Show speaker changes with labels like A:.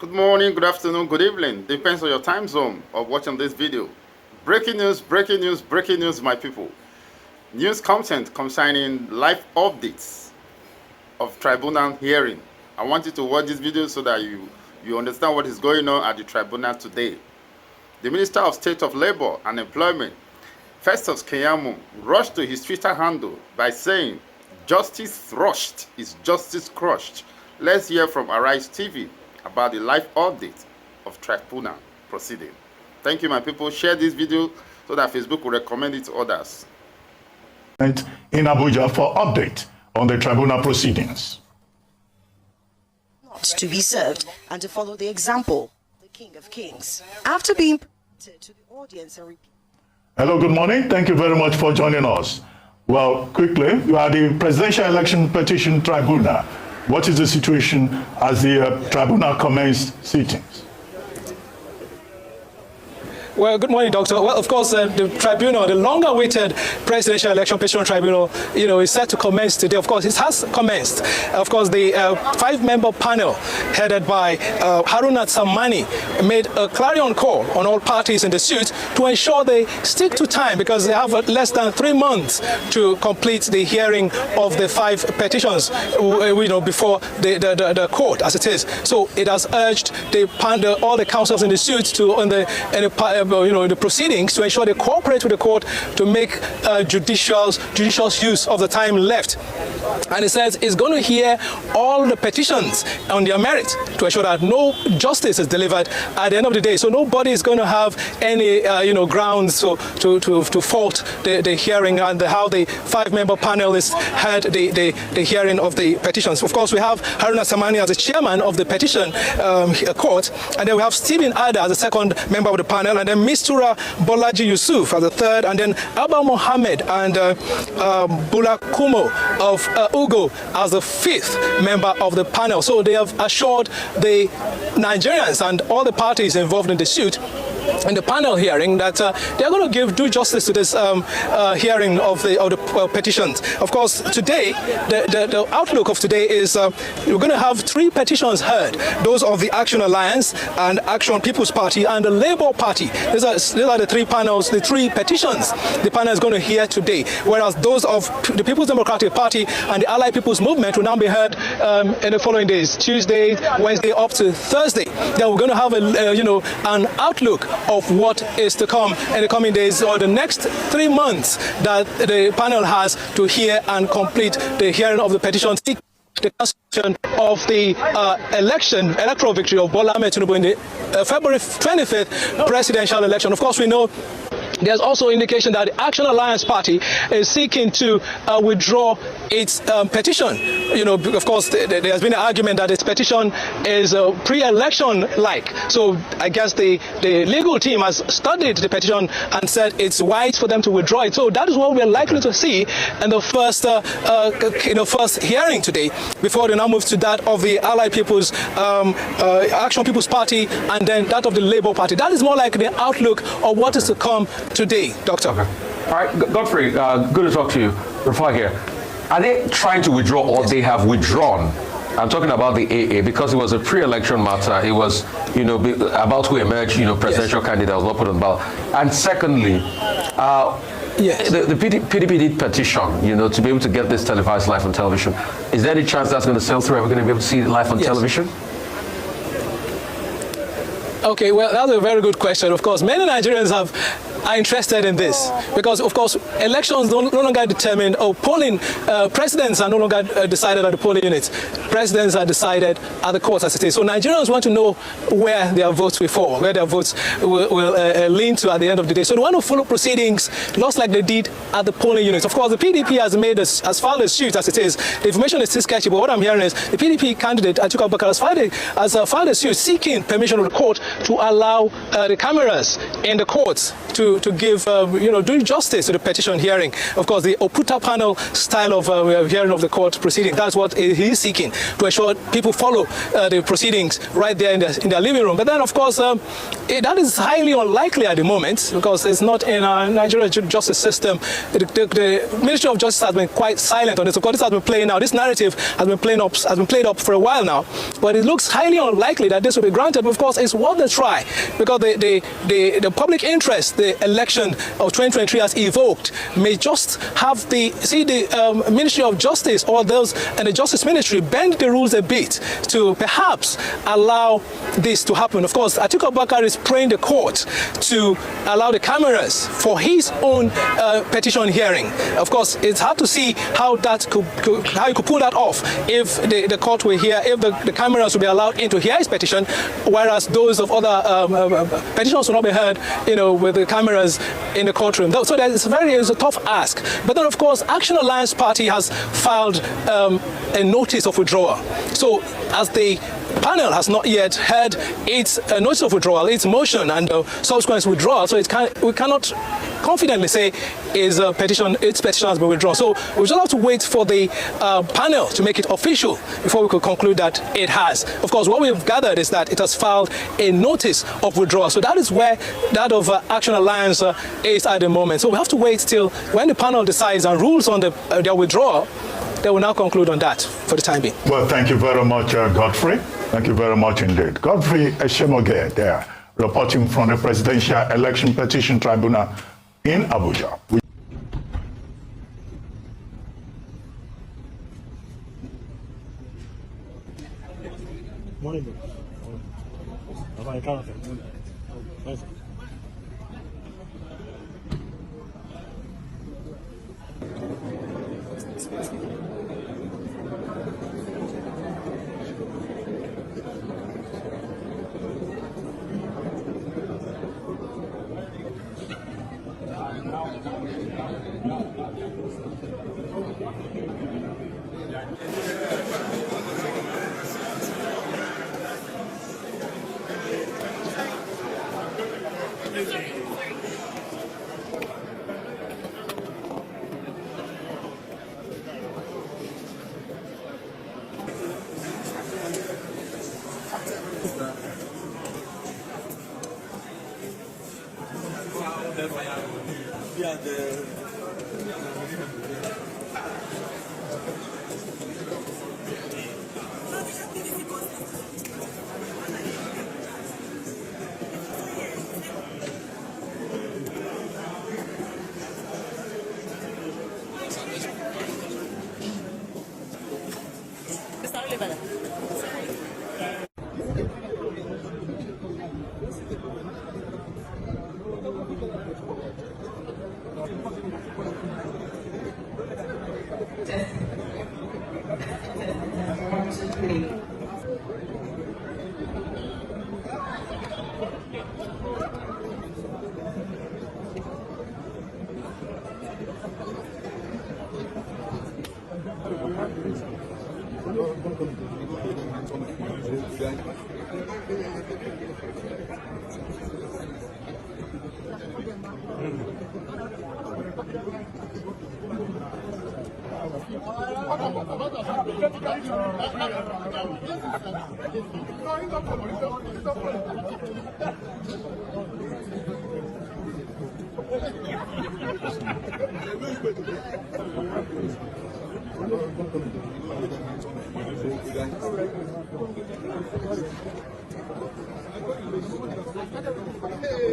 A: Good morning, good afternoon, good evening. Depends on your time zone of watching this video. Breaking news, breaking news, breaking news, my people. News content concerning live updates of tribunal hearing. I want you to watch this video so that you understand what is going on at the tribunal today. The Minister of State of Labor and Employment, Festus Keyamo, rushed to his Twitter handle by saying, "Justice rushed is justice crushed." Let's hear from Arise TV about the live update of tribunal proceeding. Thank you, my people. Share this video so that Facebook will recommend it to others.
B: In Abuja for update on the tribunal proceedings.
C: Not to be served and to follow the example, the King of Kings. After being presented to the audience and
B: Hello, good morning. Thank you very much for joining us. Well, quickly, you are the Presidential Election Petition Tribunal. What is the situation as the tribunal commenced sittings?
D: Well, good morning, Doctor. Well, of course, the tribunal, the long-awaited Presidential Election Petition Tribunal, is set to commence today. Of course, it has commenced. Of course, the five-member panel headed by Haruna Tsammani made a clarion call on all parties in the suit to ensure they stick to time because they have less than 3 months to complete the hearing of the 5 petitions, before the court, as it is. So it has urged all the counsels in the suit to the proceedings to ensure they cooperate with the court to make judicious use of the time left. And it says it's going to hear all the petitions on their merit to ensure that no justice is delivered at the end of the day. So nobody is going to have any grounds to fault the hearing and how the 5-member panelists had the hearing of the petitions. Of course, we have Haruna Tsammani as the chairman of the petition court, and then we have Stephen Ada as the second member of the panel, and then Mistura Bolaji Yusuf as the third, and then Abba Mohammed and Bula Kumo of Ugo as the 5th member of the panel. So they have assured the Nigerians and all the parties involved in the suit in the panel hearing that they're going to give due justice to this hearing of the petitions. Of course, today, the outlook of today is we're going to have 3 petitions heard. Those of the Action Alliance and Action People's Party and the Labour Party. These are the 3 panels, the 3 petitions the panel is going to hear today. Whereas those of the People's Democratic Party and the Allied People's Movement will now be heard in the following days, Tuesday, Wednesday, up to Thursday. Then we're going to have an outlook of what is to come in the coming days or the next 3 months that the panel has to hear and complete the hearing of the petitions, the cancellation of the electoral victory of Bola Ahmed Tinubu in the February 25th presidential election. Of course, we know there's also indication that the Action Alliance Party is seeking to withdraw its petition. Of course, there has been an argument that its petition is pre-election-like. So I guess the legal team has studied the petition and said it's wise for them to withdraw it. So that is what we're likely to see in the first hearing today, before they now move to that of the Allied People's Action People's Party and then that of the Labour Party. That is more like the outlook of what is to come today, Doctor. Okay.
E: All right, Godfrey, good to talk to you. Rafah here. Are they trying to withdraw or they have withdrawn? I'm talking about the AA because it was a pre-election matter. It was, about to emerge, presidential candidate was not put on ballot. And secondly, yes, the PDP did petition, to be able to get this televised live on television. Is there any chance that's going to sail through? Are we going to be able to see it live on television?
D: Okay, well, that's a very good question. Of course, many Nigerians are interested in this because, of course, elections no longer determined, or polling, presidents are no longer decided at the polling units. Presidents are decided at the courts, as it is. So Nigerians want to know where their votes will fall, where their votes will lean to at the end of the day. So they want to follow proceedings just like they did at the polling units. Of course, the PDP has filed a suit, as it is. The information is still sketchy, but what I'm hearing is the PDP candidate, Atiku Abubakar, has filed a suit seeking permission of the court to allow the cameras in the courts to to give, doing justice to the petition hearing. Of course, the Oputa panel style of hearing of the court proceeding, that's what he is seeking, to ensure people follow the proceedings right there in their living room. But then, of course, that is highly unlikely at the moment, because it's not in our Nigerian justice system. The Ministry of Justice has been quite silent on this. Of course, this has been playing out. This narrative has been played up for a while now. But it looks highly unlikely that this will be granted. But of course, it's worth a try, because the public interest the election of 2023 has evoked may just have the Ministry of Justice or those and the Justice Ministry bend the rules a bit to perhaps allow this to happen. Of course, Atiku Abubakar is praying the court to allow the cameras for his own petition hearing. Of course, it's hard to see how how you could pull that off if the court will hear, if the cameras will be allowed in to hear his petition, whereas those of other petitions will not be heard, with the cameras in the courtroom. So it's a tough ask. But then, of course, Action Alliance Party has filed a notice of withdrawal. So as the panel has not yet heard its notice of withdrawal, its motion and subsequent withdrawal, so we cannot confidently say its petition has been withdrawn. So we just have to wait for the panel to make it official before we could conclude that it has. Of course, what we've gathered is that it has filed a notice of withdrawal. So that is where that of Action Alliance is at the moment. So we have to wait till when the panel decides and rules on their withdrawal. They will now conclude on that for the time being.
B: Well, thank you very much, Godfrey. Thank you very much indeed. Godfrey Eshemoge there, reporting from the Presidential Election Petition Tribunal in Abuja.
F: Morning.
G: Hey,